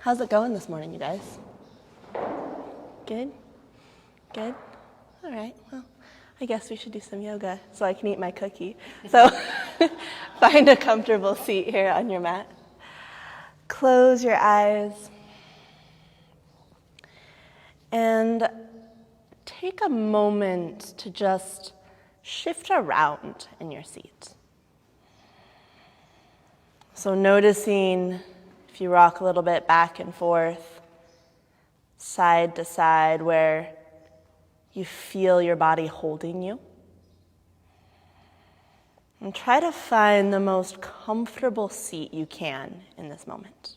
How's it going this morning, you guys? Good? Good? All right, well, I guess we should do some yoga so I can eat my cookie. So find a comfortable seat here on your mat. Close your eyes. And take a moment to just shift around in your seat. So noticing if you rock a little bit back and forth, side to side, where you feel your body holding you. And try to find the most comfortable seat you can in this moment.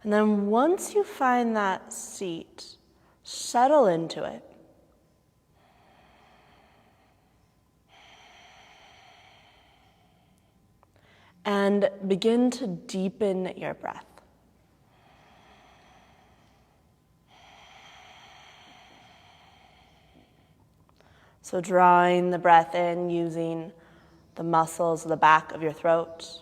And then once you find that seat, settle into it. And begin to deepen your breath. So drawing the breath in using the muscles of the back of your throat.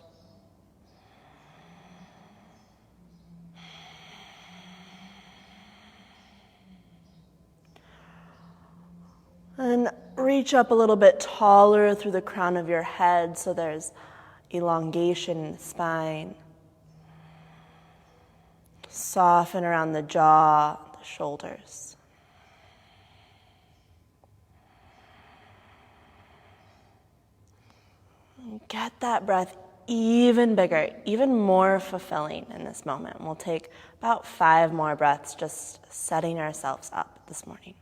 And reach up a little bit taller through the crown of your head so there's elongation in the spine. Soften around the jaw, the shoulders. And get that breath even bigger, even more fulfilling in this moment. We'll take about 5 more breaths, just setting ourselves up this morning.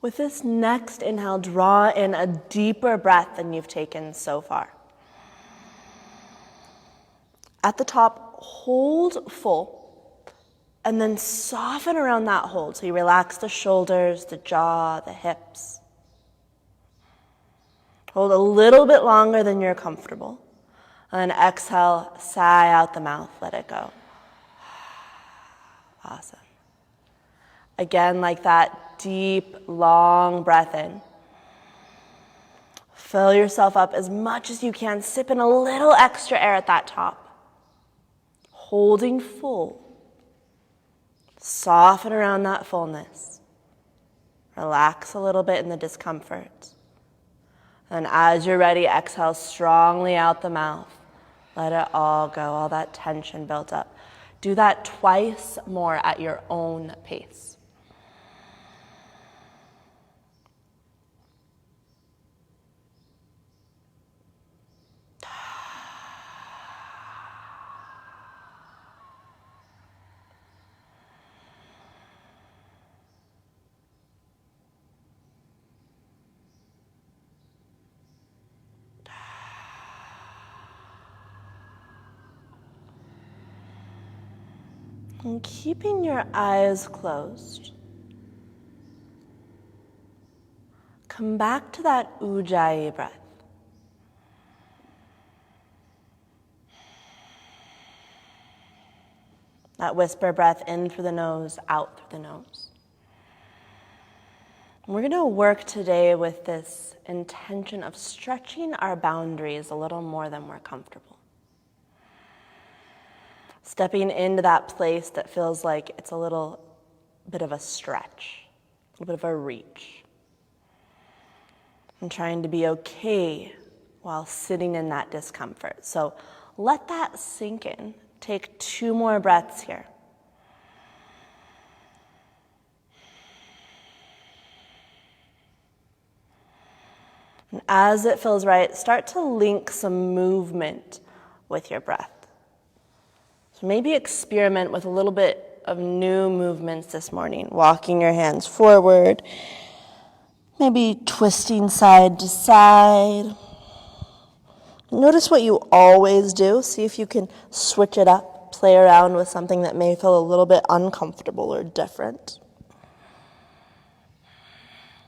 With this next inhale, draw in a deeper breath than you've taken so far. At the top, hold full, and then soften around that hold. So you relax the shoulders, the jaw, the hips. Hold a little bit longer than you're comfortable. And then exhale, sigh out the mouth, let it go. Awesome. Again, like that, deep, long breath in. Fill yourself up as much as you can. Sip in a little extra air at that top. Holding full. Soften around that fullness. Relax a little bit in the discomfort. And as you're ready, exhale strongly out the mouth. Let it all go, all that tension built up. Do that twice more at your own pace. And keeping your eyes closed, come back to that Ujjayi breath. That whisper breath in through the nose, out through the nose. And we're going to work today with this intention of stretching our boundaries a little more than we're comfortable. Stepping into that place that feels like it's a little bit of a stretch, a little bit of a reach. And trying to be okay while sitting in that discomfort. So let that sink in. Take 2 more breaths here. And as it feels right, start to link some movement with your breath. So maybe experiment with a little bit of new movements this morning. Walking your hands forward, maybe twisting side to side. Notice what you always do. See if you can switch it up, play around with something that may feel a little bit uncomfortable or different.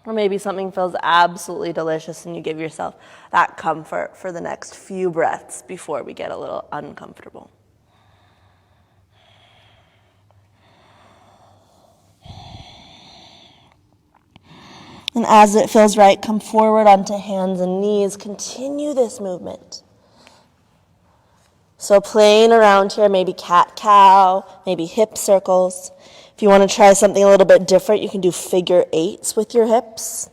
Or maybe something feels absolutely delicious and you give yourself that comfort for the next few breaths before we get a little uncomfortable. And as it feels right, come forward onto hands and knees. Continue this movement. So playing around here, maybe cat-cow, maybe hip circles. If you want to try something a little bit different, you can do figure eights with your hips.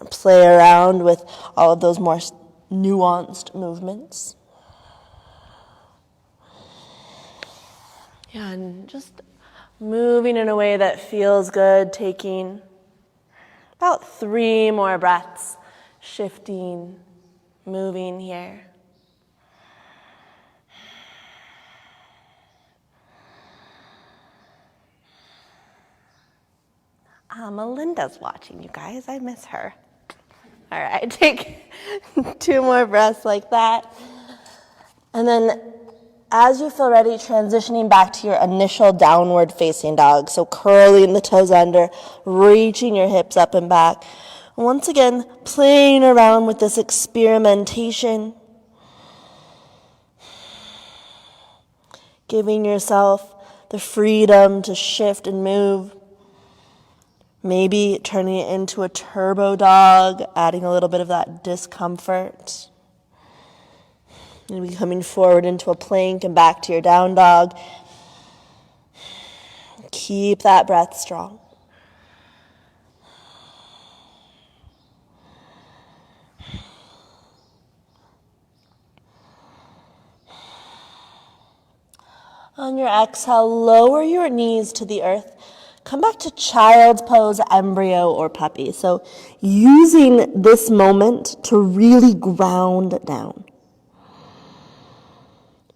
Play around with all of those more nuanced movements. Yeah, and just moving in a way that feels good, taking about 3 more breaths, shifting, moving here. Melinda's watching, you guys. I miss her. All right, take 2 more breaths like that. And then as you feel ready, transitioning back to your initial downward facing dog. So curling the toes under, reaching your hips up and back. Once again, playing around with this experimentation. Giving yourself the freedom to shift and move. Maybe turning it into a turbo dog, adding a little bit of that discomfort. Maybe coming forward into a plank and back to your down dog. Keep that breath strong. On your exhale, lower your knees to the earth. Come back to child's pose, embryo, or puppy. So using this moment to really ground down.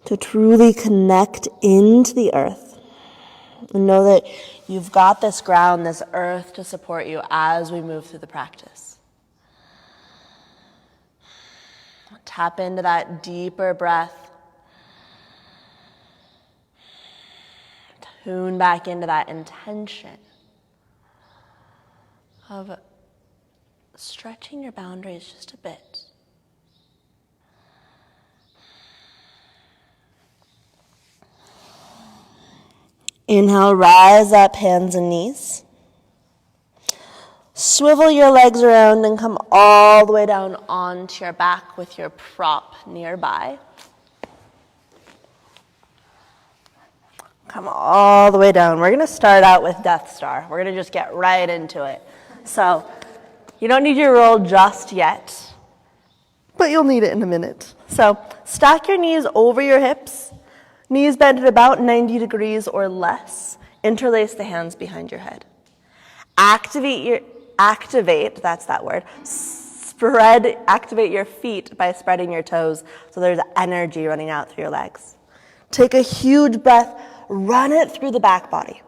To truly connect into the earth. And know that you've got this ground, this earth to support you as we move through the practice. Tap into that deeper breath. Tune back into that intention of stretching your boundaries just a bit. Inhale, rise up, hands and knees. Swivel your legs around and come all the way down onto your back with your prop nearby. Come all the way down. We're going to start out with Death Star. We're going to just get right into it. So you don't need your roll just yet, but you'll need it in a minute. So stack your knees over your hips. Knees bent at about 90 degrees or less. Interlace the hands behind your head. Activate, that's that word. Activate your feet by spreading your toes so there's energy running out through your legs. Take a huge breath. Run it through the back body.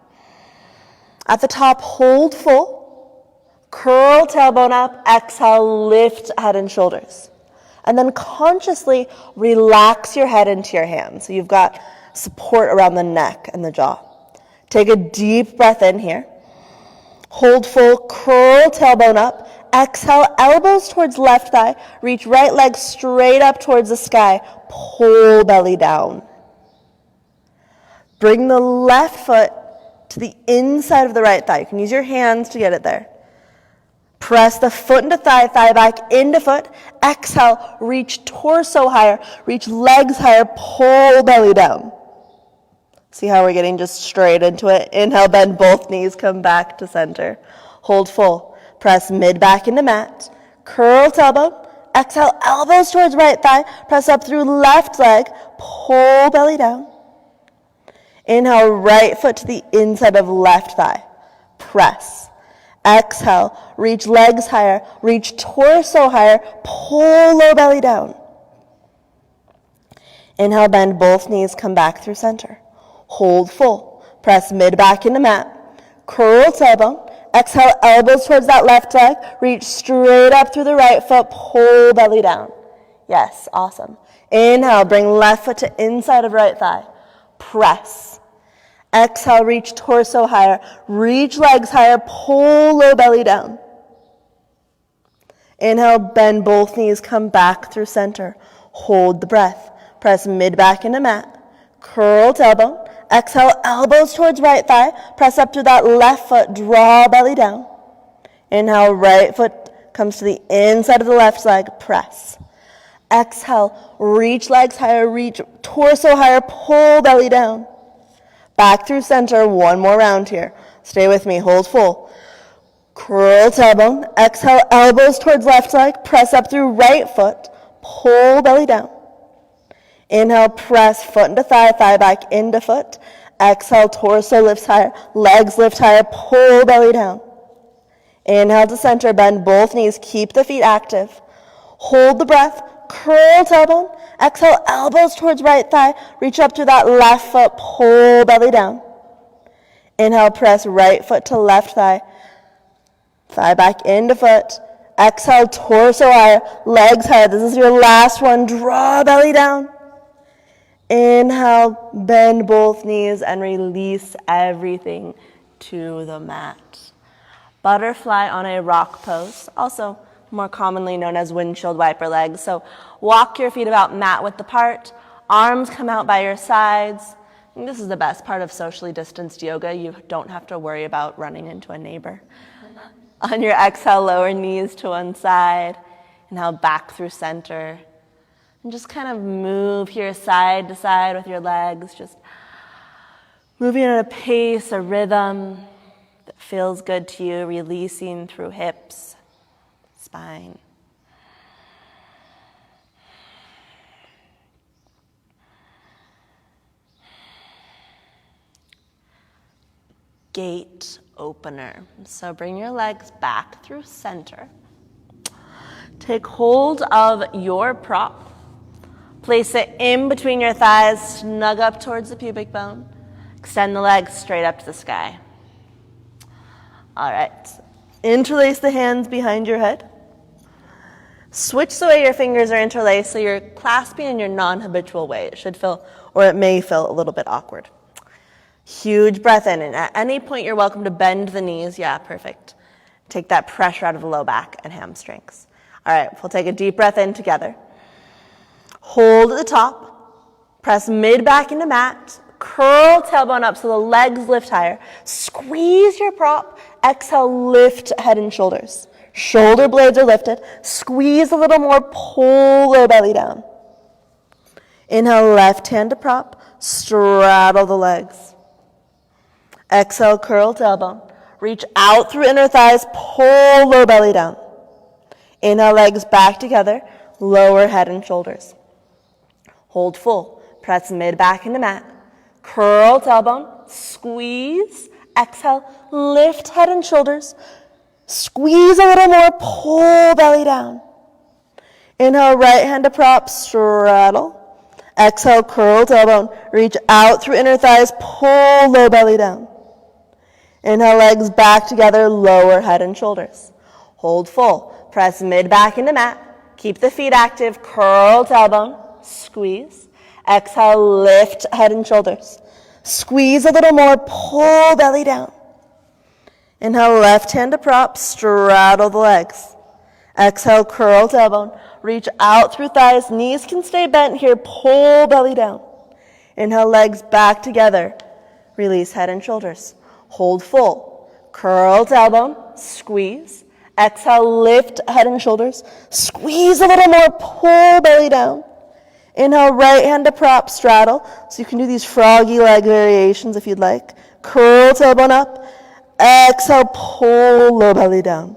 At the top, hold full. Curl tailbone up. Exhale, lift head and shoulders. And then consciously relax your head into your hands. So you've got support around the neck and the jaw. Take a deep breath in here. Hold full. Curl tailbone up. Exhale, elbows towards left thigh. Reach right leg straight up towards the sky. Pull belly down. Bring the left foot to the inside of the right thigh. You can use your hands to get it there. Press the foot into thigh, thigh back into foot. Exhale, reach torso higher, reach legs higher, pull belly down. See how we're getting just straight into it? Inhale, bend both knees, come back to center. Hold full. Press mid back into mat. Curl tailbone. Exhale, elbows towards right thigh. Press up through left leg. Pull belly down. Inhale, right foot to the inside of left thigh. Press. Exhale, reach legs higher, reach torso higher, pull low belly down. Inhale, bend both knees, come back through center. Hold full. Press mid back into mat. Curl tailbone. Exhale, elbows towards that left leg. Reach straight up through the right foot, pull belly down. Yes, awesome. Inhale, bring left foot to inside of right thigh. Press. Exhale, reach torso higher, reach legs higher, pull low belly down. Inhale, bend both knees, come back through center. Hold the breath. Press mid back into mat. Curl tailbone. Exhale, elbows towards right thigh. Press up through that left foot, draw belly down. Inhale, right foot comes to the inside of the left leg, press. Exhale, reach legs higher, reach torso higher, pull belly down. Back through center, one more round here. Stay with me, hold full. Curl tailbone, exhale, elbows towards left leg, press up through right foot, pull belly down. Inhale, press foot into thigh, thigh back into foot. Exhale, torso lifts higher, legs lift higher, pull belly down. Inhale to center, bend both knees, keep the feet active. Hold the breath, curl tailbone. Exhale, elbows towards right thigh, reach up through that left foot, pull belly down. Inhale, press right foot to left thigh, thigh back into foot. Exhale, torso higher, legs higher. This is your last one, draw belly down. Inhale, bend both knees and release everything to the mat. Butterfly on a rock pose, also more commonly known as windshield wiper legs. So walk your feet about mat width apart, arms come out by your sides. And this is the best part of socially distanced yoga. You don't have to worry about running into a neighbor. On your exhale, lower knees to one side. Inhale, back through center. And just kind of move here side to side with your legs, just moving at a pace, a rhythm that feels good to you, releasing through hips, spine. Gate opener. So bring your legs back through center. Take hold of your prop. Place it in between your thighs, snug up towards the pubic bone. Extend the legs straight up to the sky. All right. Interlace the hands behind your head. Switch the way your fingers are interlaced so you're clasping in your non-habitual way. It should feel, or it may feel, a little bit awkward. Huge breath in, and at any point you're welcome to bend the knees. Yeah, perfect. Take that pressure out of the low back and hamstrings. All right, we'll take a deep breath in together. Hold at the top. Press mid back into mat. Curl tailbone up so the legs lift higher. Squeeze your prop. Exhale, lift head and shoulders. Shoulder blades are lifted. Squeeze a little more, pull low belly down. Inhale, left hand to prop. Straddle the legs. Exhale, curl tailbone. Reach out through inner thighs, pull low belly down. Inhale, legs back together, lower head and shoulders. Hold full. Press mid back into mat. Curl tailbone, squeeze. Exhale, lift head and shoulders. Squeeze a little more, pull belly down. Inhale, right hand to prop, straddle. Exhale, curl tailbone. Reach out through inner thighs, pull low belly down. Inhale, legs back together, lower head and shoulders. Hold full. Press mid back into mat. Keep the feet active. Curl tailbone, squeeze. Exhale, lift head and shoulders. Squeeze a little more, pull belly down. Inhale, left hand to prop, straddle the legs. Exhale, curl tailbone. Reach out through thighs. Knees can stay bent here. Pull belly down. Inhale, legs back together. Release head and shoulders. Hold full. Curl tailbone. Squeeze. Exhale, lift head and shoulders. Squeeze a little more. Pull belly down. Inhale, right hand to prop, straddle. So you can do these froggy leg variations if you'd like. Curl tailbone up. Exhale, pull low belly down.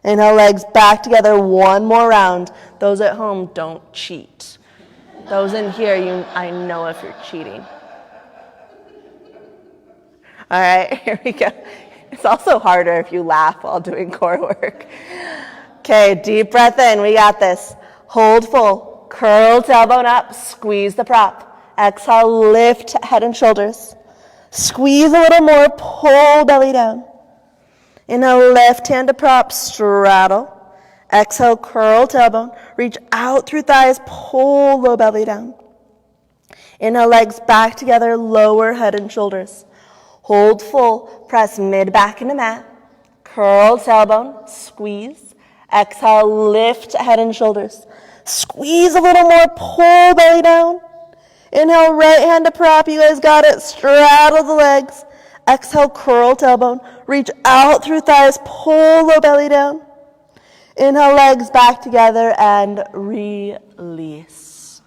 Inhale, legs back together, one more round. Those at home, don't cheat. Those in here, I know if you're cheating. All right, here we go. It's also harder if you laugh while doing core work. Okay, deep breath in, we got this. Hold full, curl tailbone up, squeeze the prop. Exhale, lift head and shoulders. Squeeze a little more, pull belly down. Inhale, left hand to prop, straddle. Exhale, curl tailbone. Reach out through thighs, pull low belly down. Inhale, legs back together, lower head and shoulders. Hold full, press mid back into mat. Curl tailbone, squeeze. Exhale, lift head and shoulders. Squeeze a little more, pull belly down. Inhale, right hand to prop. You guys got it. Straddle the legs. Exhale, curl tailbone. Reach out through thighs, pull low belly down. Inhale, legs back together and release.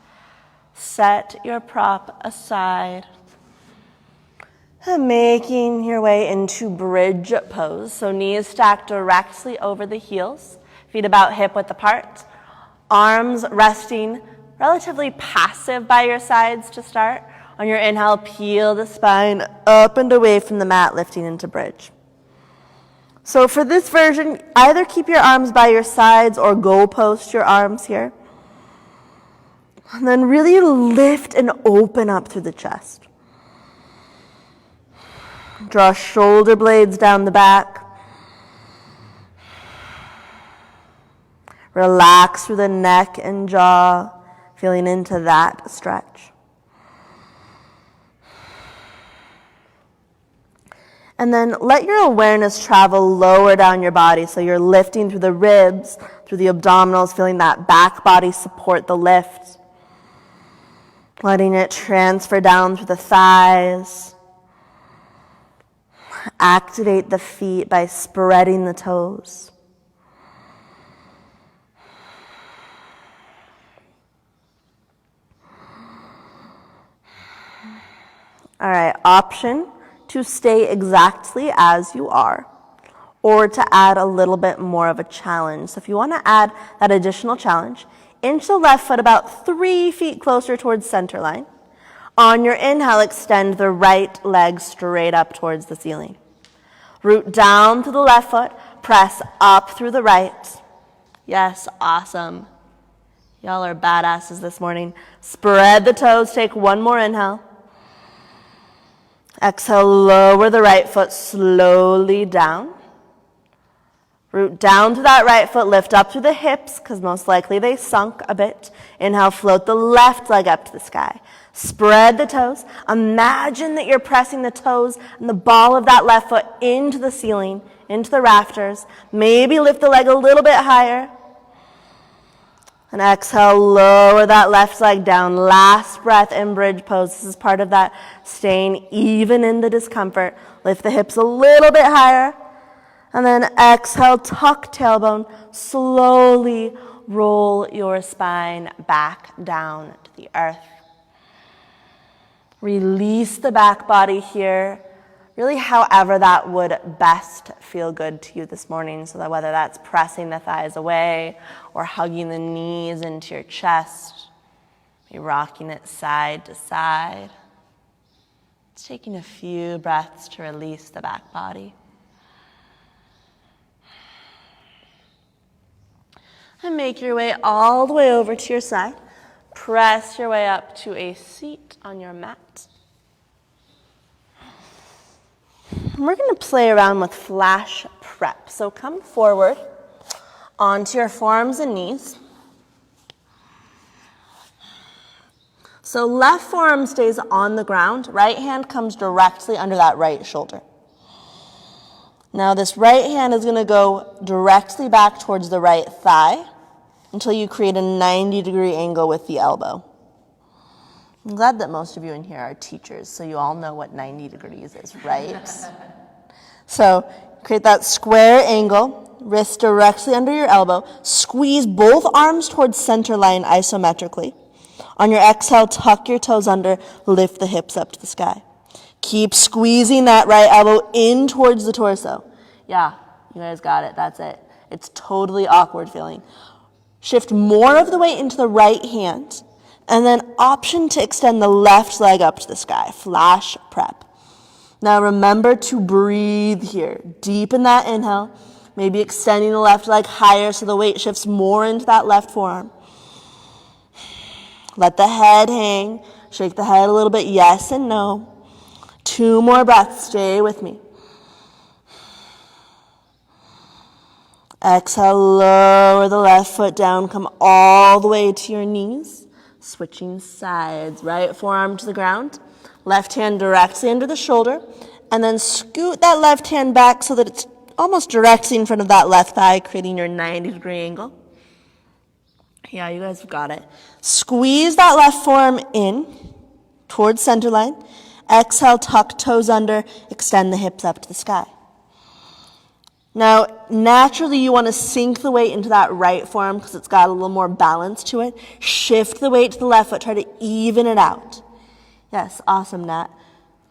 Set your prop aside. And making your way into bridge pose. So knees stacked directly over the heels, feet about hip width apart, arms resting relatively passive by your sides to start. On your inhale, peel the spine up and away from the mat, lifting into bridge. So for this version, either keep your arms by your sides or goalpost your arms here. And then really lift and open up through the chest. Draw shoulder blades down the back. Relax through the neck and jaw, feeling into that stretch. And then let your awareness travel lower down your body. So you're lifting through the ribs, through the abdominals, feeling that back body support the lift. Letting it transfer down through the thighs. Activate the feet by spreading the toes. All right, option to stay exactly as you are, or to add a little bit more of a challenge. So if you want to add that additional challenge, inch the left foot about 3 feet closer towards center line. On your inhale, extend the right leg straight up towards the ceiling. Root down to the left foot, press up through the right. Yes, awesome. Y'all are badasses this morning. Spread the toes, take one more inhale. Exhale, lower the right foot slowly down. Root down to that right foot, lift up through the hips, because most likely they sunk a bit. Inhale, float the left leg up to the sky. Spread the toes. Imagine that you're pressing the toes and the ball of that left foot into the ceiling, into the rafters. Maybe lift the leg a little bit higher. And exhale, lower that left leg down. Last breath in bridge pose. This is part of that staying even in the discomfort. Lift the hips a little bit higher. And then exhale, tuck tailbone. Slowly roll your spine back down to the earth. Release the back body here. Really, however that would best feel good to you this morning, so that whether that's pressing the thighs away or hugging the knees into your chest, maybe rocking it side to side. Just taking a few breaths to release the back body. And make your way all the way over to your side. Press your way up to a seat on your mat. We're going to play around with flash prep. So come forward onto your forearms and knees. So left forearm stays on the ground. Right hand comes directly under that right shoulder. Now this right hand is going to go directly back towards the right thigh until you create a 90-degree angle with the elbow. I'm glad that most of you in here are teachers, so you all know what 90 degrees is, right? So create that square angle, wrist directly under your elbow. Squeeze both arms towards center line isometrically. On your exhale, tuck your toes under, lift the hips up to the sky. Keep squeezing that right elbow in towards the torso. Yeah, you guys got it, that's it. It's totally awkward feeling. Shift more of the weight into the right hand, and then option to extend the left leg up to the sky. Flash prep. Now remember to breathe here. Deepen that inhale. Maybe extending the left leg higher so the weight shifts more into that left forearm. Let the head hang. Shake the head a little bit, yes and no. 2 more breaths, stay with me. Exhale, lower the left foot down, come all the way to your knees. Switching sides, right forearm to the ground, left hand directly under the shoulder, and then scoot that left hand back so that it's almost directly in front of that left thigh, creating your 90-degree angle. Yeah, you guys have got it. Squeeze that left forearm in towards center line. Exhale, tuck toes under, extend the hips up to the sky. Now, naturally, you want to sink the weight into that right forearm because it's got a little more balance to it. Shift the weight to the left foot. Try to even it out. Yes, awesome, Nat.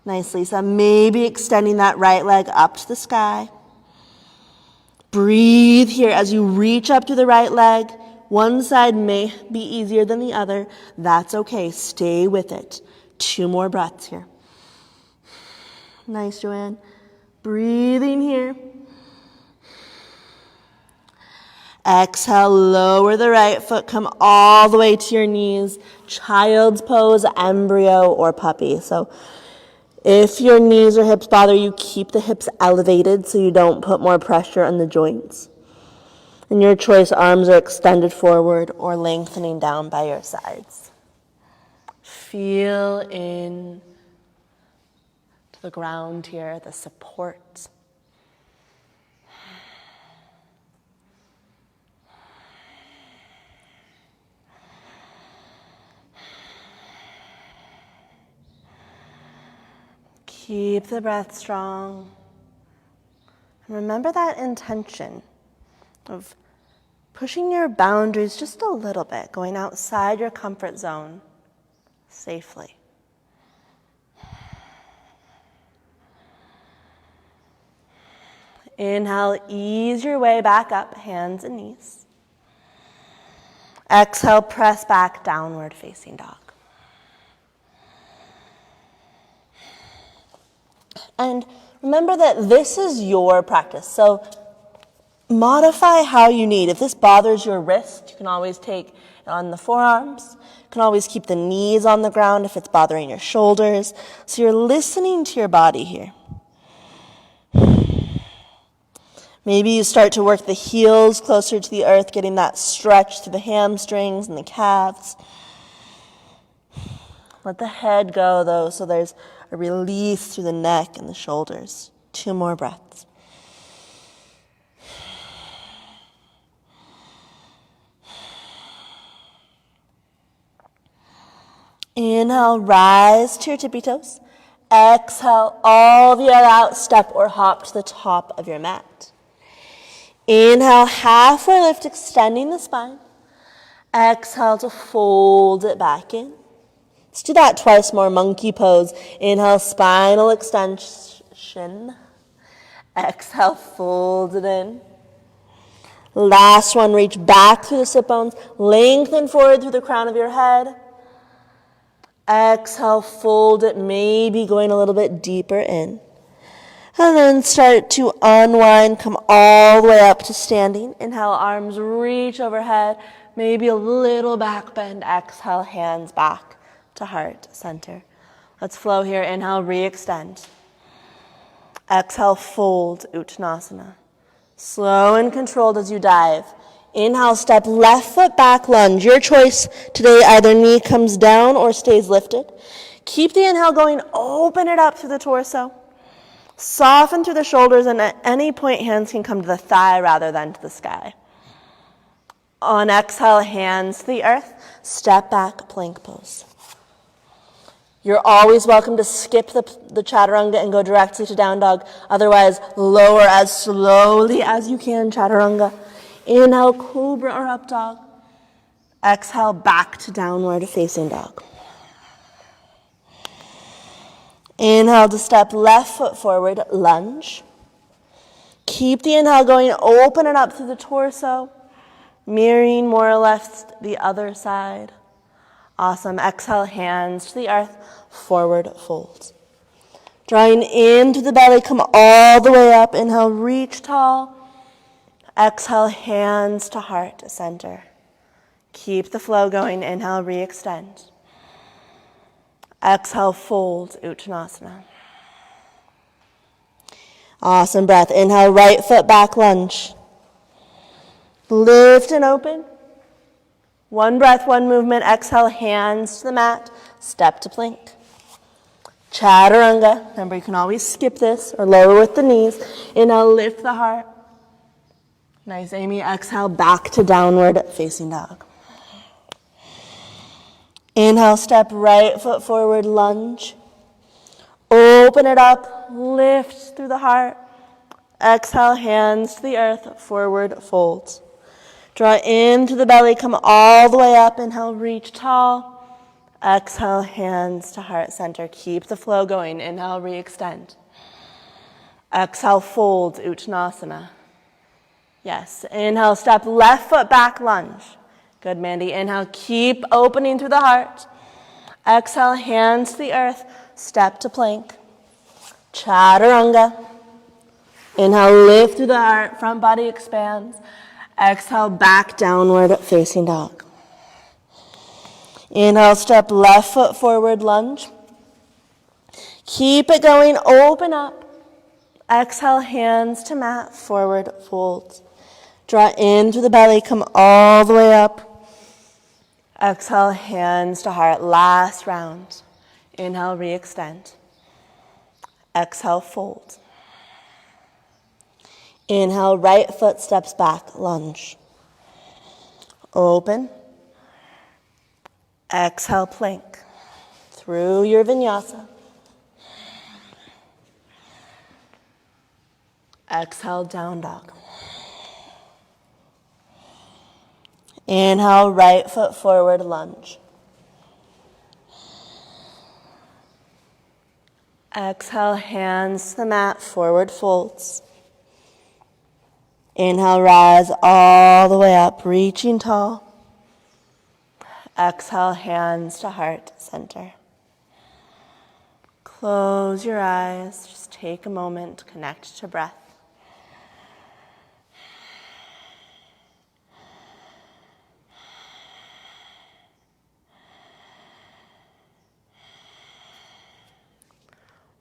Nice, Lisa. Maybe extending that right leg up to the sky. Breathe here as you reach up to the right leg. One side may be easier than the other. That's okay. Stay with it. 2 more breaths here. Nice, Joanne. Breathing here. Exhale, lower the right foot, come all the way to your knees. Child's pose, embryo, or puppy. So if your knees or hips bother you, keep the hips elevated so you don't put more pressure on the joints. And your choice, arms are extended forward or lengthening down by your sides. Feel in to the ground here, the support. Keep the breath strong. And remember that intention of pushing your boundaries just a little bit, going outside your comfort zone safely. Inhale, ease your way back up, hands and knees. Exhale, press back, downward facing dog. And remember that this is your practice, so modify how you need. If this bothers your wrist, you can always take it on the forearms. You can always keep the knees on the ground if it's bothering your shoulders. So you're listening to your body here. Maybe you start to work the heels closer to the earth, getting that stretch through the hamstrings and the calves. Let the head go, though, so there's a release through the neck and the shoulders. 2 more breaths. Inhale, rise to your tippy toes. Exhale, all the way out, step or hop to the top of your mat. Inhale, halfway lift, extending the spine. Exhale to fold it back in. Let's do that twice more, monkey pose. Inhale, spinal extension. Exhale, fold it in. Last one, reach back through the sit bones. Lengthen forward through the crown of your head. Exhale, fold it, maybe going a little bit deeper in. And then start to unwind, come all the way up to standing. Inhale, arms reach overhead, maybe a little back bend. Exhale, hands back to heart center. Let's flow here. Inhale, re-extend. Exhale, fold, Uttanasana. Slow and controlled as you dive. Inhale, step left foot back, lunge. Your choice today, either knee comes down or stays lifted. Keep the inhale going, open it up through the torso. Soften through the shoulders, and at any point, hands can come to the thigh rather than to the sky. On exhale, hands to the earth. Step back, plank pose. You're always welcome to skip the chaturanga and go directly to down dog. Otherwise, lower as slowly as you can, chaturanga. Inhale, cobra or up dog. Exhale, back to downward facing dog. Inhale to step left foot forward, lunge. Keep the inhale going, open it up through the torso, mirroring more or less the other side. Awesome. Exhale, hands to the earth, forward fold. Drawing into the belly, come all the way up. Inhale, reach tall. Exhale, hands to heart, center. Keep the flow going. Inhale, re-extend. Exhale, fold, Uttanasana. Awesome breath. Inhale, right foot back, lunge. Lift and open. 1 breath, 1 movement. Exhale, hands to the mat. Step to plank. Chaturanga. Remember, you can always skip this or lower with the knees. Inhale, lift the heart. Nice, Amy. Exhale, back to downward facing dog. Inhale, step right foot forward, lunge. Open it up, lift through the heart. Exhale, hands to the earth, forward fold. Draw into the belly, come all the way up. Inhale, reach tall. Exhale, hands to heart center. Keep the flow going. Inhale, re-extend. Exhale, fold, Uttanasana. Yes, inhale, step left foot back, lunge. Good, Mandy. Inhale, keep opening through the heart. Exhale, hands to the earth, step to plank. Chaturanga. Inhale, lift through the heart, front body expands. Exhale, back downward facing dog. Inhale, step left foot forward, lunge. Keep it going, open up. Exhale, hands to mat, forward fold. Draw in through the belly, come all the way up. Exhale, hands to heart, last round. Inhale, re-extend. Exhale, fold. Inhale, right foot steps back, lunge. Open. Exhale, plank. Through your vinyasa. Exhale, down dog. Inhale, right foot forward, lunge. Exhale, hands to the mat, forward folds. Inhale, rise all the way up, reaching tall. Exhale, hands to heart center. Close your eyes, just take a moment, connect to breath.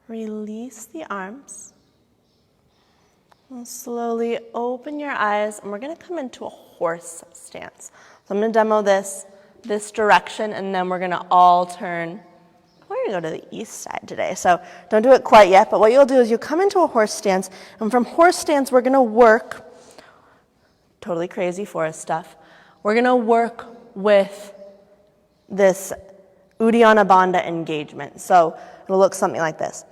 Release the arms. And slowly open your eyes, and we're going to come into a horse stance. So I'm going to demo this direction, and then we're going to all turn. We're going to go to the east side today, so don't do it quite yet. But what you'll do is you'll come into a horse stance, and from horse stance, we're going to work, totally crazy Forrest stuff, we're going to work with this Uddiyana Bandha engagement. So it'll look something like this.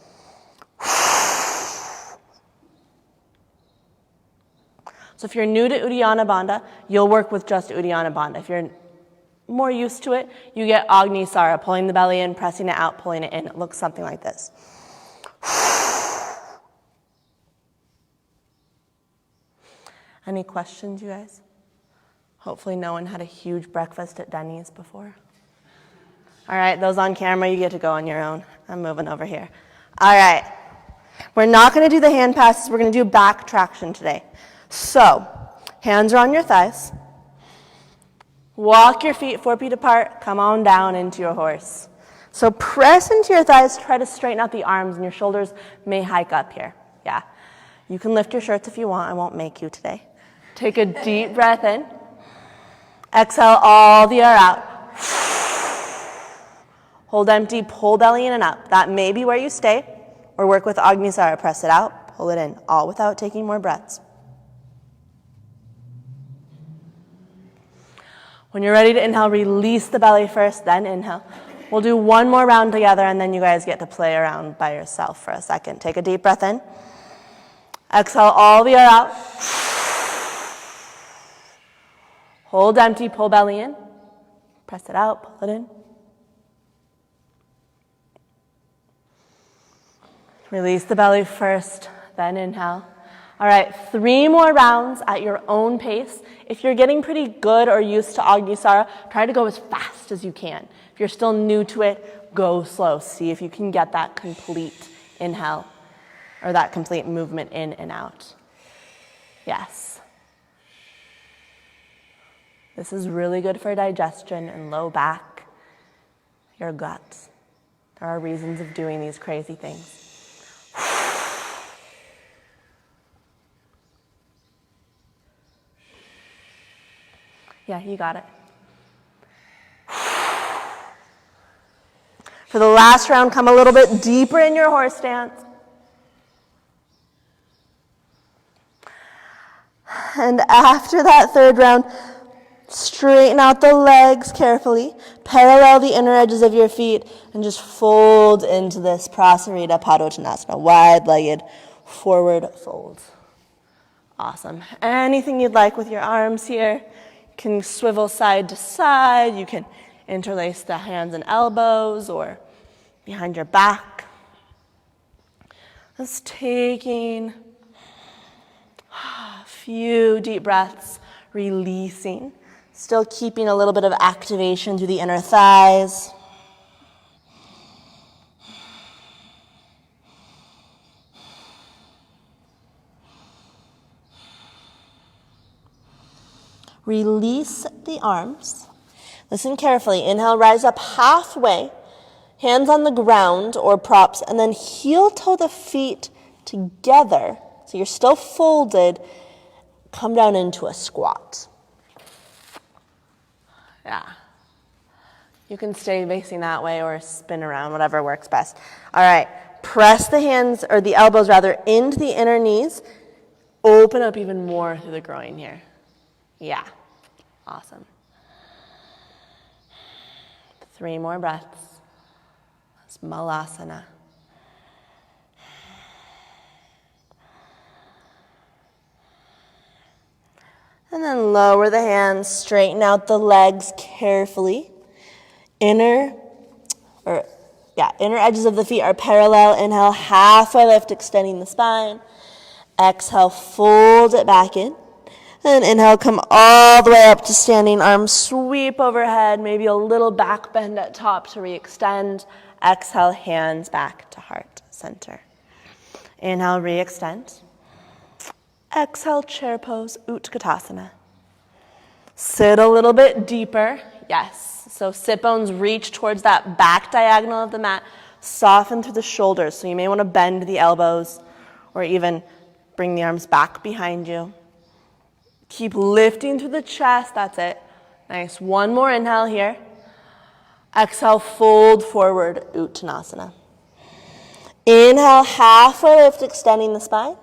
So if you're new to Uddiyana Bandha, you'll work with just Uddiyana Bandha. If you're more used to it, you get Agni Sara, pulling the belly in, pressing it out, pulling it in. It looks something like this. Any questions, you guys? Hopefully no one had a huge breakfast at Denny's before. All right, those on camera, you get to go on your own. I'm moving over here. All right, we're not going to do the hand passes. We're going to do back traction today. So, hands are on your thighs. Walk your feet 4 feet apart. Come on down into your horse. So press into your thighs. Try to straighten out the arms, and your shoulders may hike up here. Yeah. You can lift your shirts if you want. I won't make you today. Take a deep breath in. Exhale all the air out. Hold empty, pull belly in and up. That may be where you stay, or work with Agni Sara. Press it out, pull it in, all without taking more breaths. When you're ready to inhale, release the belly first, then inhale. We'll do one more round together, and then you guys get to play around by yourself for a second. Take a deep breath in. Exhale all the air out. Hold empty, pull belly in. Press it out, pull it in. Release the belly first, then inhale. All right, 3 more rounds at your own pace. If you're getting pretty good or used to Agni Sara, try to go as fast as you can. If you're still new to it, go slow. See if you can get that complete inhale or that complete movement in and out. Yes. This is really good for digestion and low back, your guts. There are reasons of doing these crazy things. Yeah, you got it. For the last round, come a little bit deeper in your horse stance. And after that third round, straighten out the legs carefully, parallel the inner edges of your feet, and just fold into this Prasarita Padottanasana, wide-legged forward fold. Awesome. Anything you'd like with your arms here. You can swivel side to side. You can interlace the hands and elbows or behind your back. Just taking a few deep breaths, releasing. Still keeping a little bit of activation through the inner thighs. Release the arms. Listen carefully. Inhale, rise up halfway. Hands on the ground or props, and then heel toe the feet together. So you're still folded. Come down into a squat. Yeah. You can stay facing that way or spin around, whatever works best. All right. Press the hands, or the elbows rather, into the inner knees. Open up even more through the groin here. Yeah. Awesome. 3 more breaths. That's Malasana. And then lower the hands, straighten out the legs carefully. Inner edges of the feet are parallel. Inhale, halfway lift, extending the spine. Exhale, fold it back in. And inhale, come all the way up to standing. Arms sweep overhead, maybe a little back bend at top to re-extend. Exhale, hands back to heart center. Inhale, re-extend. Exhale, chair pose, Utkatasana. Sit a little bit deeper. Yes. So sit bones reach towards that back diagonal of the mat. Soften through the shoulders. So you may want to bend the elbows or even bring the arms back behind you. Keep lifting through the chest. That's it. Nice. One more inhale here. Exhale, fold forward, Uttanasana. Inhale, halfway lift, extending the spine.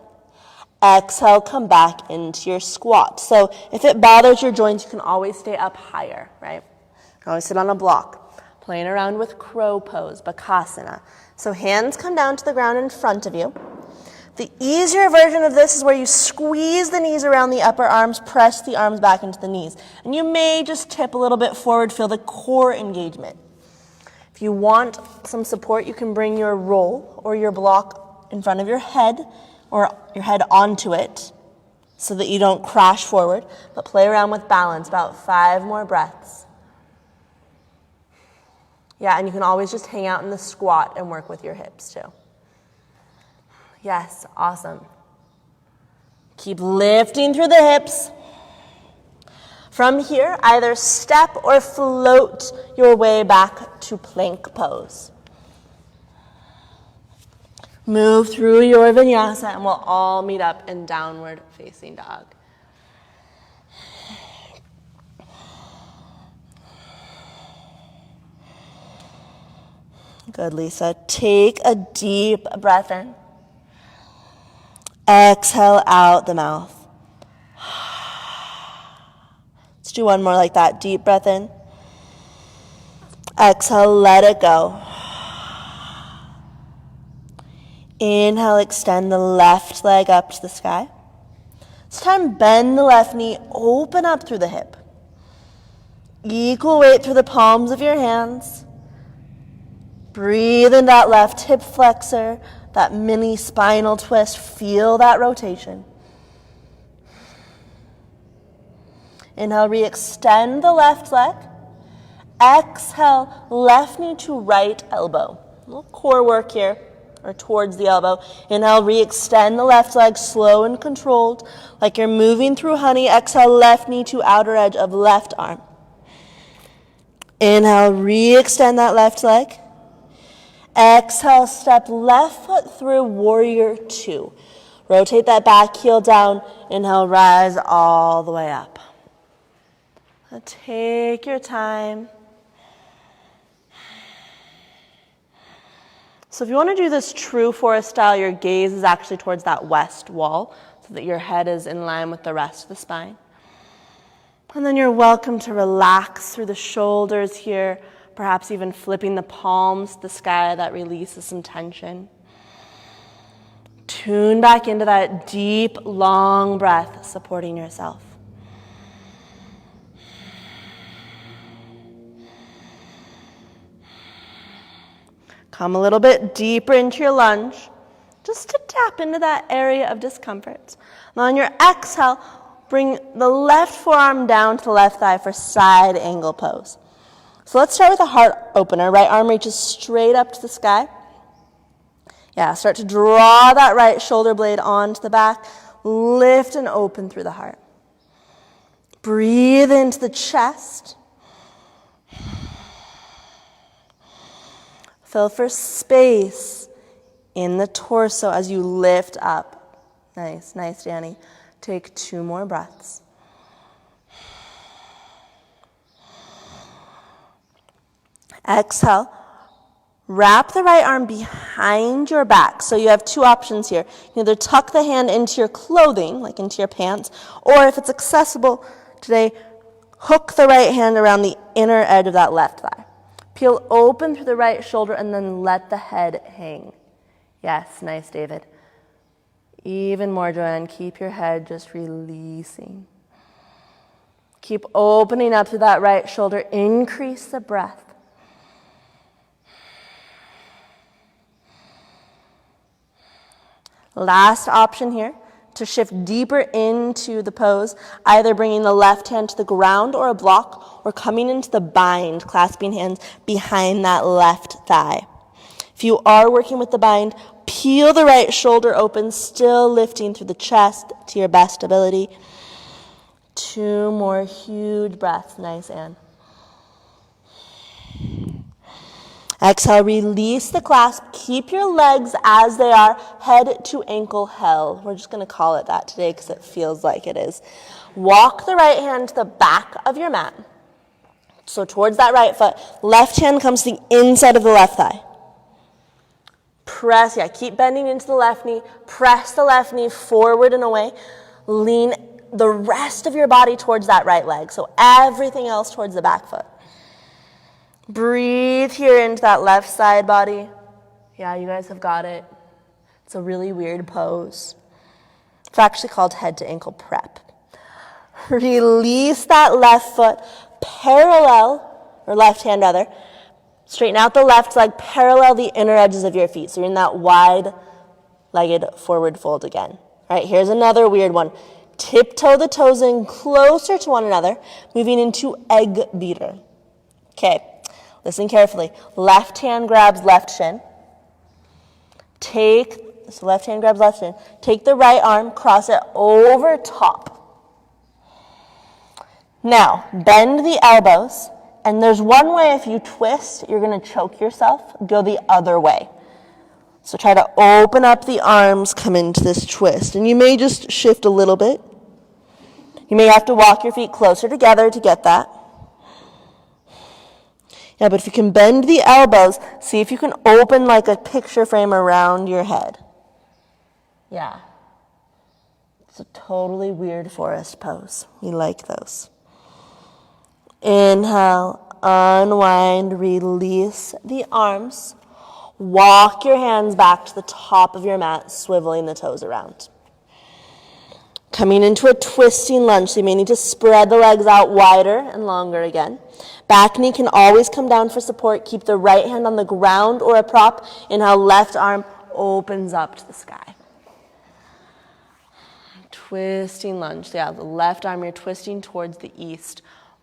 Exhale, come back into your squat. So if it bothers your joints, you can always stay up higher, right? You can always sit on a block. Playing around with crow pose, Bakasana. So hands come down to the ground in front of you. The easier version of this is where you squeeze the knees around the upper arms, press the arms back into the knees. And you may just tip a little bit forward, feel the core engagement. If you want some support, you can bring your roll or your block in front of your head or your head onto it so that you don't crash forward, but play around with balance, about 5 more breaths. Yeah, and you can always just hang out in the squat and work with your hips too. Yes, awesome. Keep lifting through the hips. From here, either step or float your way back to plank pose. Move through your vinyasa and we'll all meet up in downward facing dog. Good, Lisa. Take a deep breath in. Exhale out the mouth. Let's do one more like that. Deep breath in. Exhale, let it go. Inhale, extend the left leg up to the sky. This time, bend the left knee, open up through the hip. Equal weight through the palms of your hands. Breathe in that left hip flexor, that mini spinal twist. Feel that rotation. Inhale, re-extend the left leg. Exhale, left knee to right elbow. A little core work here, or towards the elbow. Inhale, re-extend the left leg, slow and controlled, like you're moving through honey. Exhale, left knee to outer edge of left arm. Inhale, re-extend that left leg. Exhale, step left foot through warrior 2. Rotate that back heel down. Inhale, rise all the way up. Take your time. So if you want to do this true Forrest style, your gaze is actually towards that west wall so that your head is in line with the rest of the spine. And then you're welcome to relax through the shoulders here, perhaps even flipping the palms to the sky. That releases some tension. Tune back into that deep, long breath, supporting yourself. Come a little bit deeper into your lunge, just to tap into that area of discomfort. Now on your exhale, bring the left forearm down to the left thigh for side angle pose. So let's start with a heart opener. Right arm reaches straight up to the sky. Yeah, start to draw that right shoulder blade onto the back. Lift and open through the heart. Breathe into the chest. Fill for space in the torso as you lift up. Nice, nice, Danny. Take 2 more breaths. Exhale. Wrap the right arm behind your back. So you have 2 options here. You can either tuck the hand into your clothing, like into your pants, or if it's accessible today, hook the right hand around the inner edge of that left thigh. Peel open through the right shoulder and then let the head hang. Yes, nice, David. Even more, Joanne. Keep your head just releasing. Keep opening up through that right shoulder. Increase the breath. Last option here, to shift deeper into the pose, either bringing the left hand to the ground or a block, or coming into the bind, clasping hands behind that left thigh. If you are working with the bind, peel the right shoulder open, still lifting through the chest to your best ability. 2 more huge breaths. Nice, Anne. Exhale, release the clasp. Keep your legs as they are, head to ankle held. We're just going to call it that today because it feels like it is. Walk the right hand to the back of your mat. So towards that right foot, left hand comes to the inside of the left thigh. Press, keep bending into the left knee. Press the left knee forward and away. Lean the rest of your body towards that right leg. So everything else towards the back foot. Breathe here into that left side body. Yeah, you guys have got it. It's a really weird pose. It's actually called head to ankle prep. Release that left foot parallel, or left hand rather. Straighten out the left leg, parallel the inner edges of your feet. So you're in that wide-legged forward fold again. All right, here's another weird one. Tiptoe the toes in closer to one another, moving into egg beater. Okay. Listen carefully. Left hand grabs left shin. Left hand grabs left shin. Take the right arm, cross it over top. Now, bend the elbows. And there's one way if you twist, you're going to choke yourself. Go the other way. So try to open up the arms, come into this twist. And you may just shift a little bit. You may have to walk your feet closer together to get that. Yeah, but if you can bend the elbows, see if you can open like a picture frame around your head. Yeah. It's a totally weird Forrest pose. We like those. Inhale, unwind, release the arms. Walk your hands back to the top of your mat, swiveling the toes around. Coming into a twisting lunge, so you may need to spread the legs out wider and longer again. Back knee can always come down for support. Keep the right hand on the ground or a prop. Inhale, left arm opens up to the sky. Twisting lunge. Yeah, the left arm you're twisting towards the east.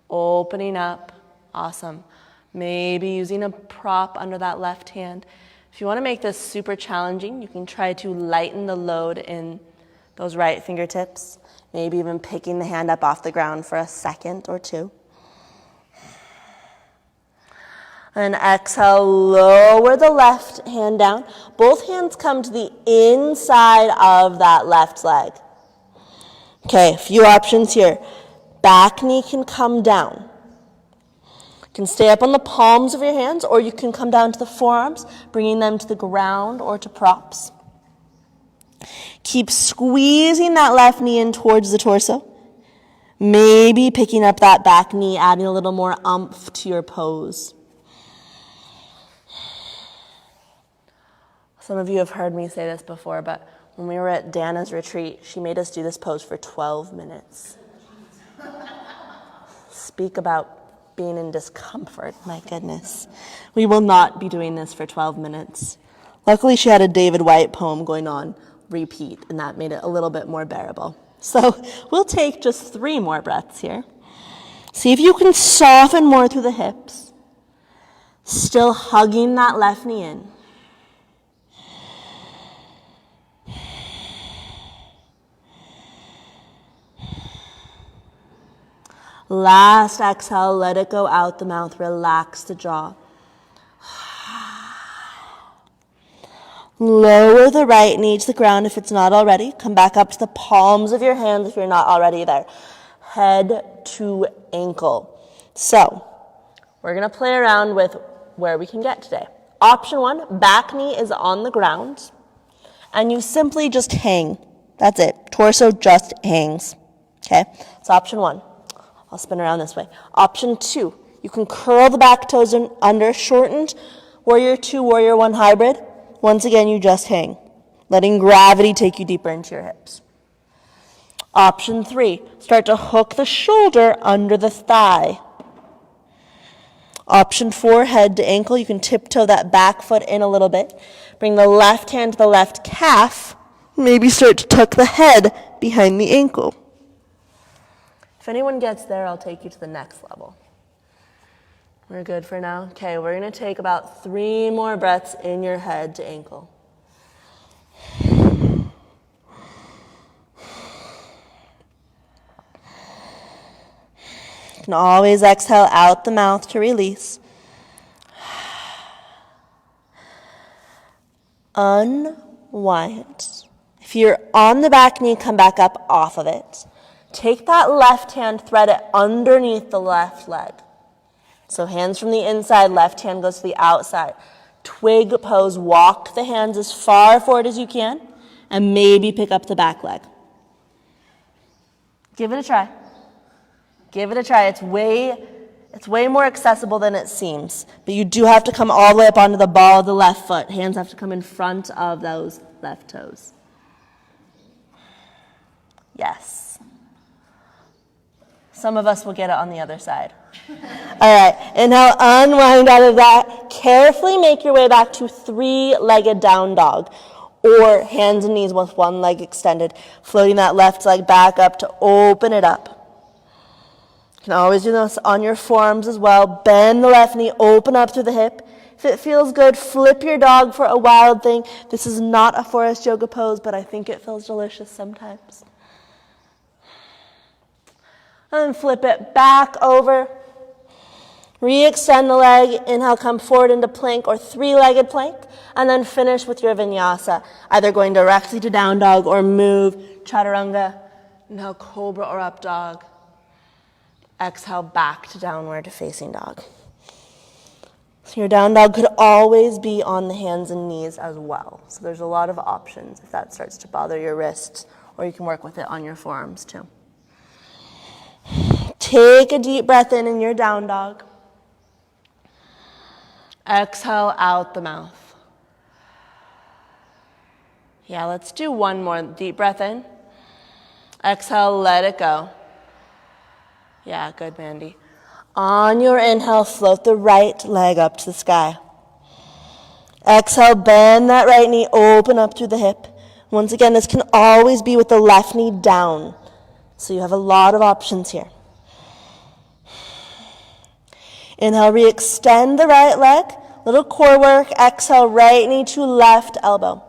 Opening up. Awesome. Maybe using a prop under that left hand. If you want to make this super challenging, you can try to lighten the load in those right fingertips. Maybe even picking the hand up off the ground for a second or 2. And exhale, lower the left hand down. Both hands come to the inside of that left leg. Okay, a few options here. Back knee can come down. can stay up on the palms of your hands, or you can come down to the forearms, bringing them to the ground or to props. Keep squeezing that left knee in towards the torso. Maybe picking up that back knee, adding a little more oomph to your pose. Some of you have heard me say this before, but when we were at Dana's retreat, she made us do this pose for 12 minutes. Speak about being in discomfort, my goodness. We will not be doing this for 12 minutes. Luckily, she had a David Whyte poem going on repeat, and that made it a little bit more bearable. So we'll take just 3 more breaths here. See if you can soften more through the hips, still hugging that left knee in. Last exhale, let it go out the mouth, relax the jaw. Lower the right knee to the ground if it's not already. Come back up to the palms of your hands if you're not already there. Head to ankle. So, we're going to play around with where we can get today. Option 1, back knee is on the ground, and you simply just hang. That's it. Torso just hangs. Okay? That's option 1. I'll spin around this way. Option 2, you can curl the back toes in under, shortened warrior 2, warrior 1 hybrid. Once again, you just hang, letting gravity take you deeper into your hips. Option 3, start to hook the shoulder under the thigh. Option 4, head to ankle. You can tiptoe that back foot in a little bit. Bring the left hand to the left calf. Maybe start to tuck the head behind the ankle. If anyone gets there, I'll take you to the next level. We're good for now? Okay, we're going to take about 3 more breaths in your head to ankle. You can always exhale out the mouth to release. Unwind. If you're on the back knee, come back up off of it. Take that left hand, thread it underneath the left leg. So hands from the inside, left hand goes to the outside. Twig pose, walk the hands as far forward as you can, and maybe pick up the back leg. Give it a try. Give it a try. It's way more accessible than it seems, but you do have to come all the way up onto the ball of the left foot. Hands have to come in front of those left toes. Yes. Some of us will get it on the other side. All right, inhale, unwind out of that. Carefully make your way back to 3-legged down dog, or hands and knees with one leg extended, floating that left leg back up to open it up. You can always do this on your forearms as well. Bend the left knee, open up through the hip. If it feels good, flip your dog for a wild thing. This is not a Forrest yoga pose, but I think it feels delicious sometimes. And then flip it back over. Re-extend the leg. Inhale, come forward into plank or 3-legged plank. And then finish with your vinyasa, either going directly to down dog or move chaturanga. Inhale, cobra or up dog. Exhale, back to downward facing dog. So your down dog could always be on the hands and knees as well. So there's a lot of options if that starts to bother your wrists, or you can work with it on your forearms too. Take a deep breath in your down dog. Exhale out the mouth. Yeah, let's do one more deep breath in. Exhale, let it go. Yeah, good, Mandy. On your inhale, float the right leg up to the sky. Exhale, bend that right knee, open up through the hip. Once again, this can always be with the left knee down. So you have a lot of options here. Inhale, re-extend the right leg. Little core work. Exhale, right knee to left elbow.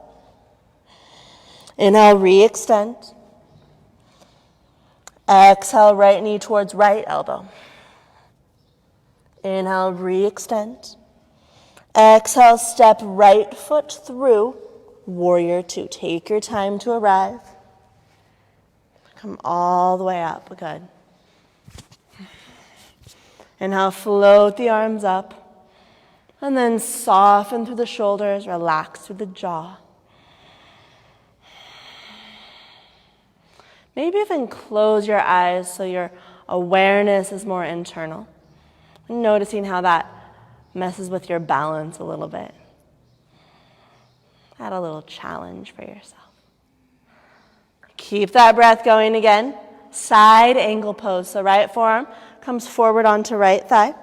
Inhale, re-extend. Exhale, right knee towards right elbow. Inhale, re-extend. Exhale, step right foot through, warrior 2. Take your time to arrive. Come all the way up, good. Inhale, float the arms up. And then soften through the shoulders, relax through the jaw. Maybe even close your eyes so your awareness is more internal. And noticing how that messes with your balance a little bit. Add a little challenge for yourself. Keep that breath going again. Side angle pose. So right forearm comes forward onto right thigh.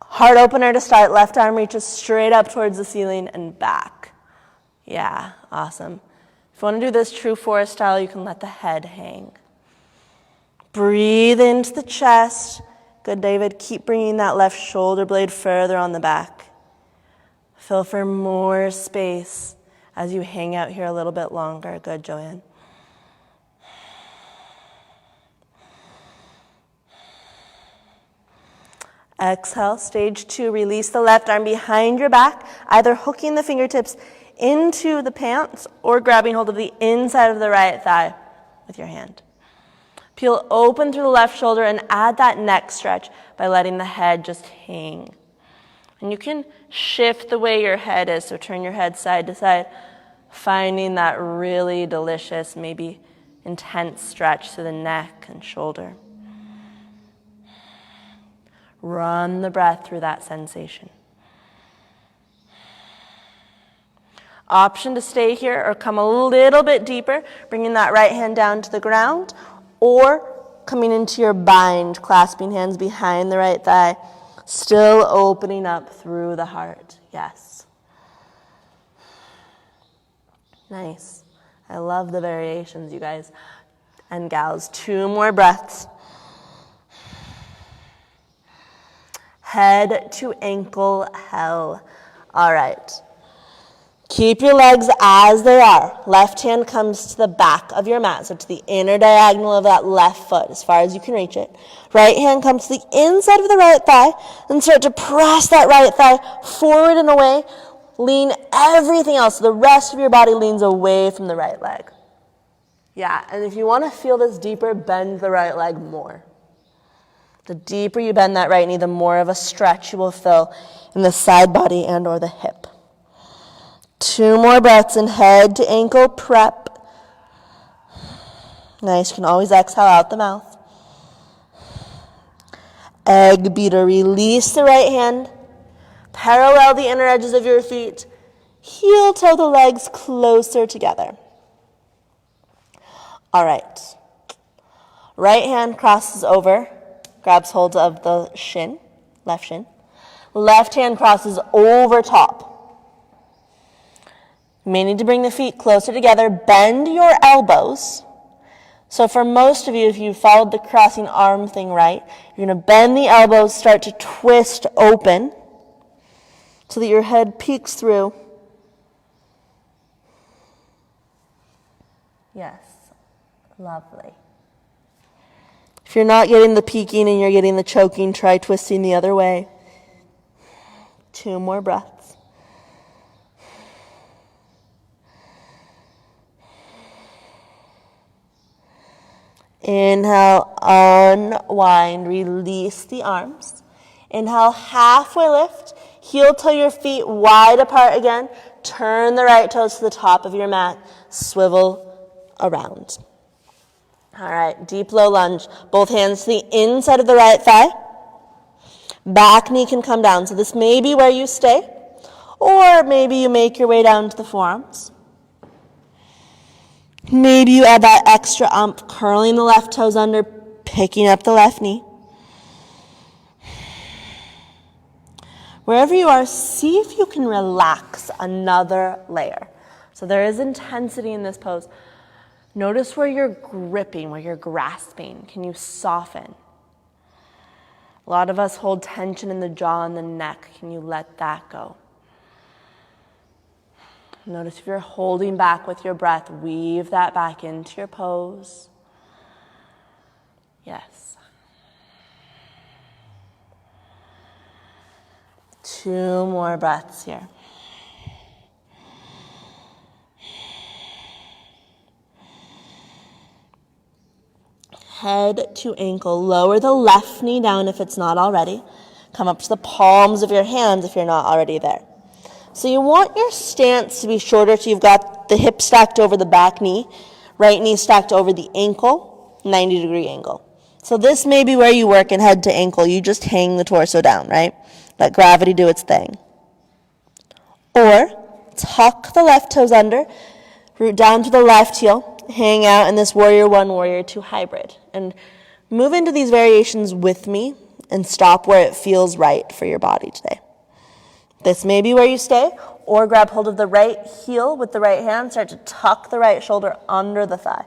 Heart opener to start. Left arm reaches straight up towards the ceiling and back. Yeah, awesome. If you want to do this true Forrest style, you can let the head hang. Breathe into the chest. Good, David. Keep bringing that left shoulder blade further on the back. Feel for more space as you hang out here a little bit longer. Good, Joanne. Exhale, stage 2. Release the left arm behind your back, either hooking the fingertips into the pants or grabbing hold of the inside of the right thigh with your hand. Peel open through the left shoulder and add that neck stretch by letting the head just hang. And you can shift the way your head is, so turn your head side to side, finding that really delicious, maybe intense stretch through the neck and shoulder. Run the breath through that sensation. Option to stay here or come a little bit deeper, bringing that right hand down to the ground, or coming into your bind, clasping hands behind the right thigh, still opening up through the heart. Yes. Nice. I love the variations, you guys and gals. 2 more breaths. Head to ankle hell. All right. Keep your legs as they are. Left hand comes to the back of your mat, so to the inner diagonal of that left foot, as far as you can reach it. Right hand comes to the inside of the right thigh, and start to press that right thigh forward and away. Lean everything else. The rest of your body leans away from the right leg. Yeah, and if you want to feel this deeper, bend the right leg more. The deeper you bend that right knee, the more of a stretch you will feel in the side body and or the hip. 2 more breaths in head to ankle prep. Nice, you can always exhale out the mouth. Egg beater, release the right hand. Parallel the inner edges of your feet. Heel toe the legs closer together. All right. Right hand crosses over, grabs hold of the shin, left shin. Left hand crosses over top. You may need to bring the feet closer together. Bend your elbows. So for most of you, if you followed the crossing arm thing right, you're going to bend the elbows, start to twist open so that your head peeks through. Yes, lovely. If you're not getting the peeking and you're getting the choking, try twisting the other way. 2 more breaths. Inhale, unwind, release the arms. Inhale, halfway lift, heel toe your feet wide apart again. Turn the right toes to the top of your mat, swivel around. All right, deep low lunge. Both hands to the inside of the right thigh. Back knee can come down. So this may be where you stay, or maybe you make your way down to the forearms. Maybe you add that extra ump, curling the left toes under, picking up the left knee. Wherever you are, see if you can relax another layer. So there is intensity in this pose. Notice where you're gripping, where you're grasping. Can you soften? A lot of us hold tension in the jaw and the neck. Can you let that go? Notice if you're holding back with your breath, weave that back into your pose. Yes. 2 more breaths here. head to ankle. Lower the left knee down if it's not already. Come up to the palms of your hands if you're not already there. So you want your stance to be shorter so you've got the hip stacked over the back knee, right knee stacked over the ankle, 90-degree angle. So this may be where you work in head to ankle. You just hang the torso down, right? Let gravity do its thing. Or tuck the left toes under, root down to the left heel, hang out in this warrior one, warrior two hybrid. And move into these variations with me and stop where it feels right for your body today. This may be where you stay, or grab hold of the right heel with the right hand, start to tuck the right shoulder under the thigh.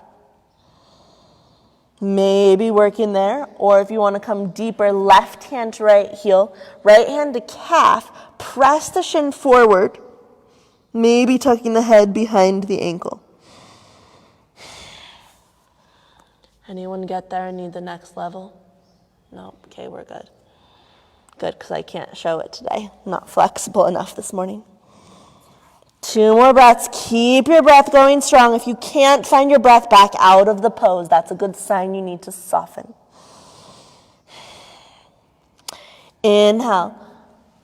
Maybe working there, or if you want to come deeper, left hand to right heel, right hand to calf, press the shin forward, maybe tucking the head behind the ankle. Anyone get there and need the next level? No? Okay, we're good. Good, because I can't show it today. I'm not flexible enough this morning. 2 more breaths. Keep your breath going strong. If you can't find your breath back out of the pose, that's a good sign you need to soften. Inhale.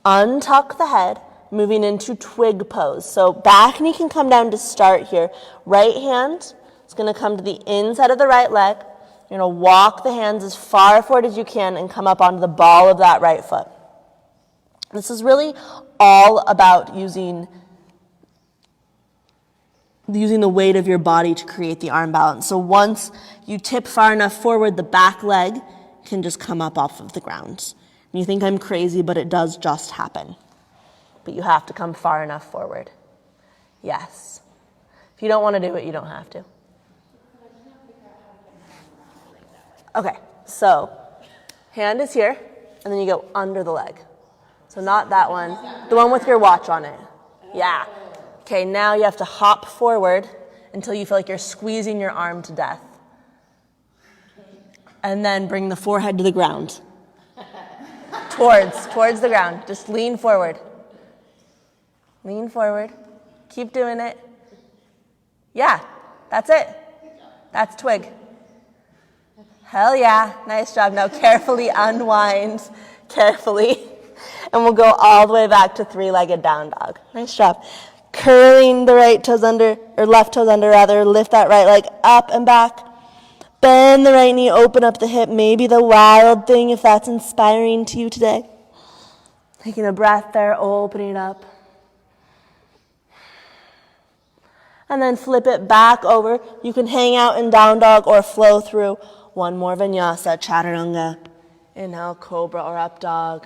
Untuck the head, moving into twig pose. So back knee can come down to start here. Right hand is going to come to the inside of the right leg. You're going to walk the hands as far forward as you can and come up onto the ball of that right foot. This is really all about using the weight of your body to create the arm balance. So once you tip far enough forward, the back leg can just come up off of the ground. And you think I'm crazy, but it does just happen. But you have to come far enough forward. Yes. If you don't want to do it, you don't have to. Okay, so hand is here, and then you go under the leg. So not that one, the one with your watch on it. Yeah. Okay, now you have to hop forward until you feel like you're squeezing your arm to death. And then bring the forehead to the ground. Towards the ground. Just lean forward. Lean forward. Keep doing it. Yeah, that's it. That's twig. Hell yeah, nice job. Now carefully unwind, carefully. And we'll go all the way back to 3-legged down dog. Nice job. Curling the right toes under, or left toes under rather, lift that right leg up and back. Bend the right knee, open up the hip, maybe the wild thing if that's inspiring to you today. Taking a breath there, opening it up. And then flip it back over. You can hang out in down dog or flow through. One more vinyasa, chaturanga. Inhale, cobra or up dog.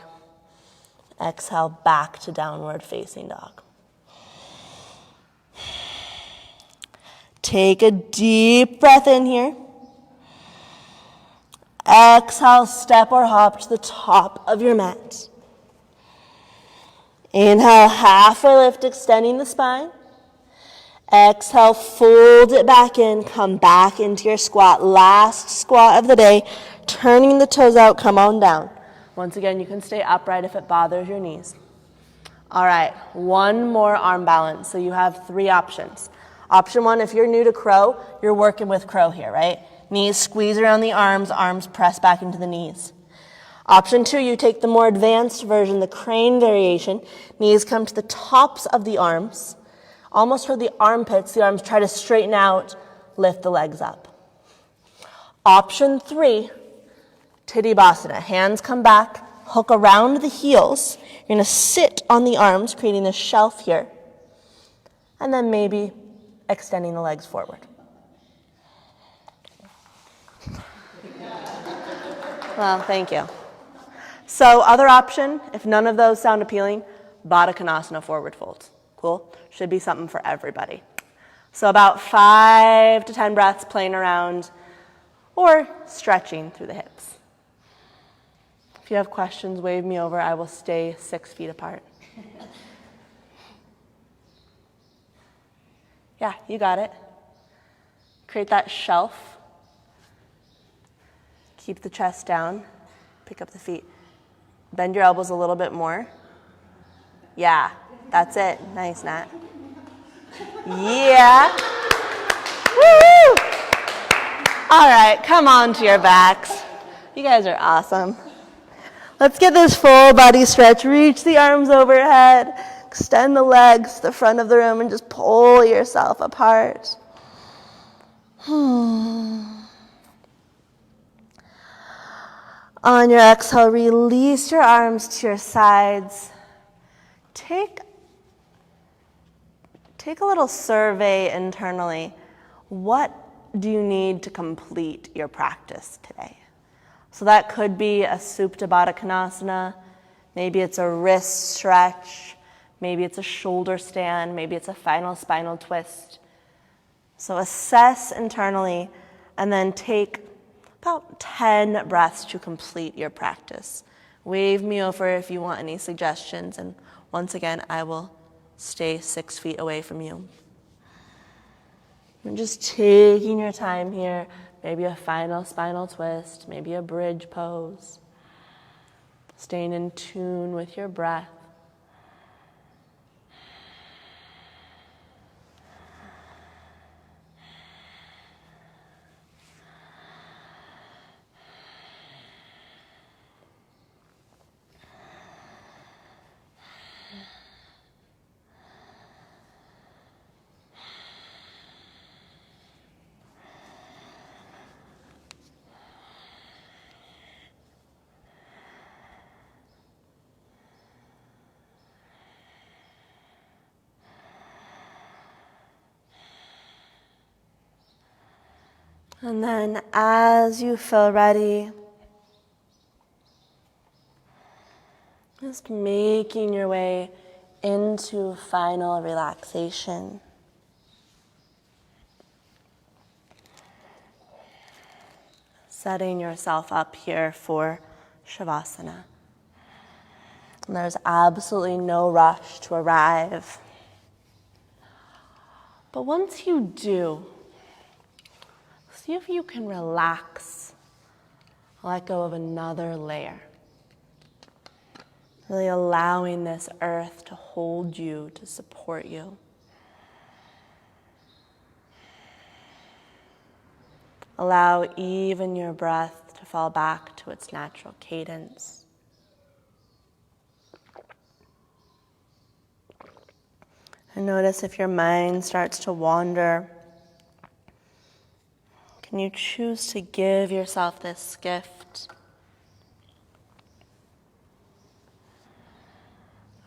Exhale, back to downward facing dog. Take a deep breath in here. Exhale, step or hop to the top of your mat. Inhale, halfway lift, extending the spine. Exhale, fold it back in, come back into your squat. Last squat of the day, turning the toes out, come on down. Once again, you can stay upright if it bothers your knees. All right, one more arm balance. So you have 3 options. Option 1, if you're new to crow, you're working with crow here, right? Knees squeeze around the arms press back into the knees. Option 2, you take the more advanced version, the crane variation. Knees come to the tops of the arms. Almost toward the armpits, the arms try to straighten out, lift the legs up. Option 3, Tadibhasana. Hands come back, hook around the heels. You're going to sit on the arms, creating a shelf here. And then maybe extending the legs forward. Well, thank you. So other option, if none of those sound appealing, Baddha Konasana forward folds. Cool? Should be something for everybody. So about 5 to 10 breaths playing around or stretching through the hips. If you have questions, wave me over. I will stay 6 feet apart. Yeah, you got it. Create that shelf. Keep the chest down. Pick up the feet. Bend your elbows a little bit more. Yeah, that's it. Nice, Nat. Yeah. Woo! All right, come on to your backs. You guys are awesome. Let's get this full body stretch. Reach the arms overhead. Extend the legs to the front of the room and just pull yourself apart. On your exhale, release your arms to your sides. Take a little survey internally. What do you need to complete your practice today? So that could be a Supta Baddha Konasana. Maybe it's a wrist stretch. Maybe it's a shoulder stand. Maybe it's a final spinal twist. So assess internally and then take about 10 breaths to complete your practice. Wave me over if you want any suggestions. And once again, I will stay 6 feet away from you. And just taking your time here. Maybe a final spinal twist, maybe a bridge pose. Staying in tune with your breath. And then as you feel ready, just making your way into final relaxation. Setting yourself up here for Shavasana. And there's absolutely no rush to arrive. But once you do, see if you can relax, let go of another layer. Really allowing this earth to hold you, to support you. Allow even your breath to fall back to its natural cadence. And notice if your mind starts to wander. Can you choose to give yourself this gift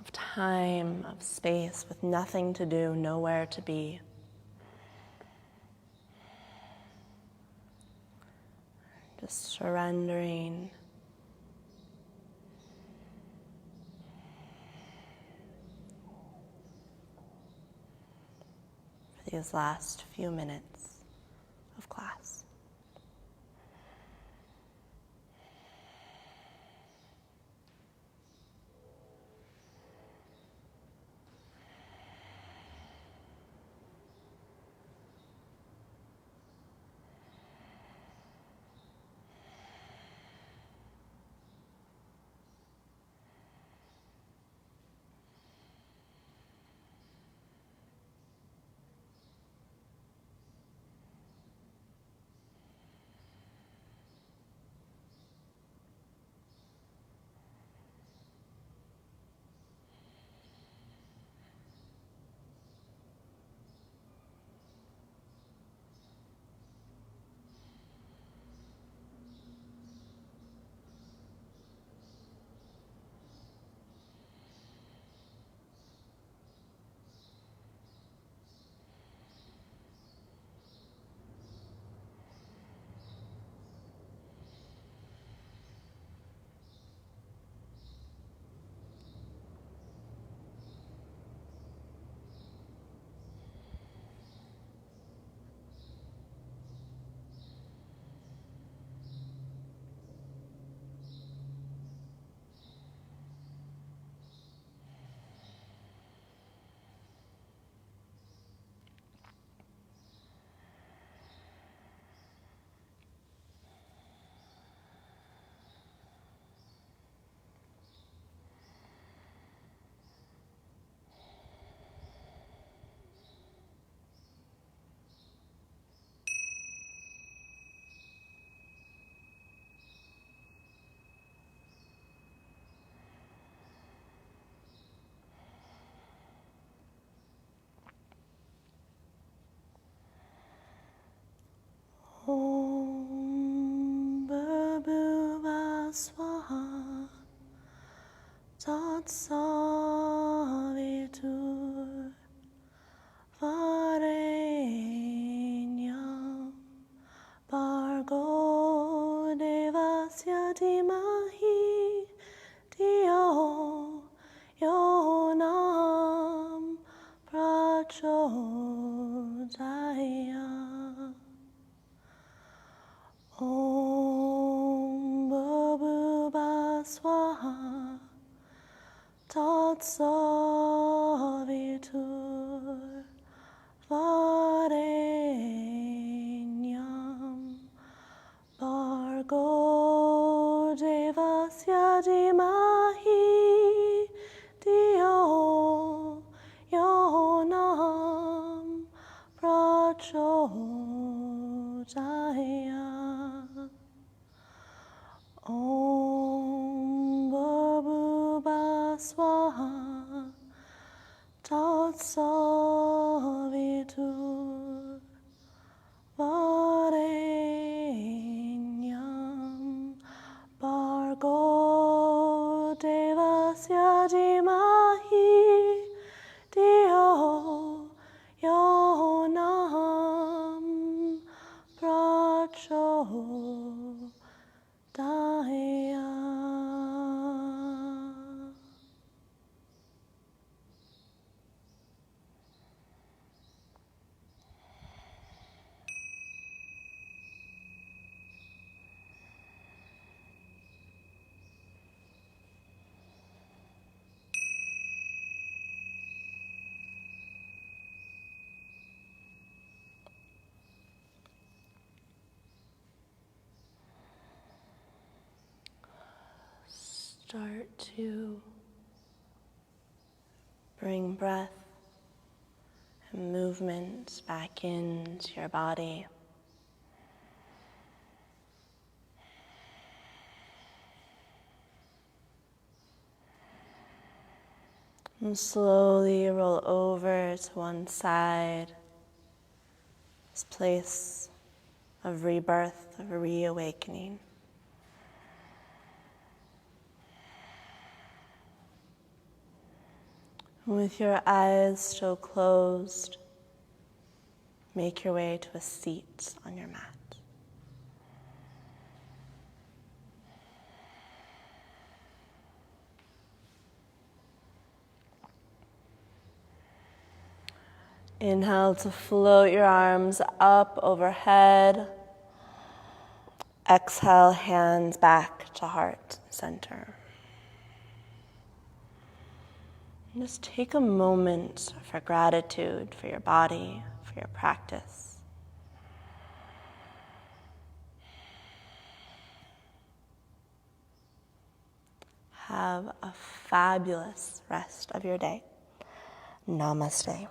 of time, of space, with nothing to do, nowhere to be? Just surrendering. For these last few minutes of class. savitur varenyam Bargo devasya dimahi Dio yonam prachodaya Om Bhurbuba Swaha Tatsavitur Varenyam Bargo devasya dimahi Dio yonam prachodaya Om Bhurbuba Swaha Tatsavitur Varenyam Bargo devasya dimahi Dio yonam prachodaya Start to bring breath and movement back into your body. And slowly roll over to one side, this place of rebirth, of reawakening. With your eyes still closed, make your way to a seat on your mat. Inhale to float your arms up overhead. Exhale, hands back to heart center. And just take a moment for gratitude for your body, for your practice. Have a fabulous rest of your day. Namaste.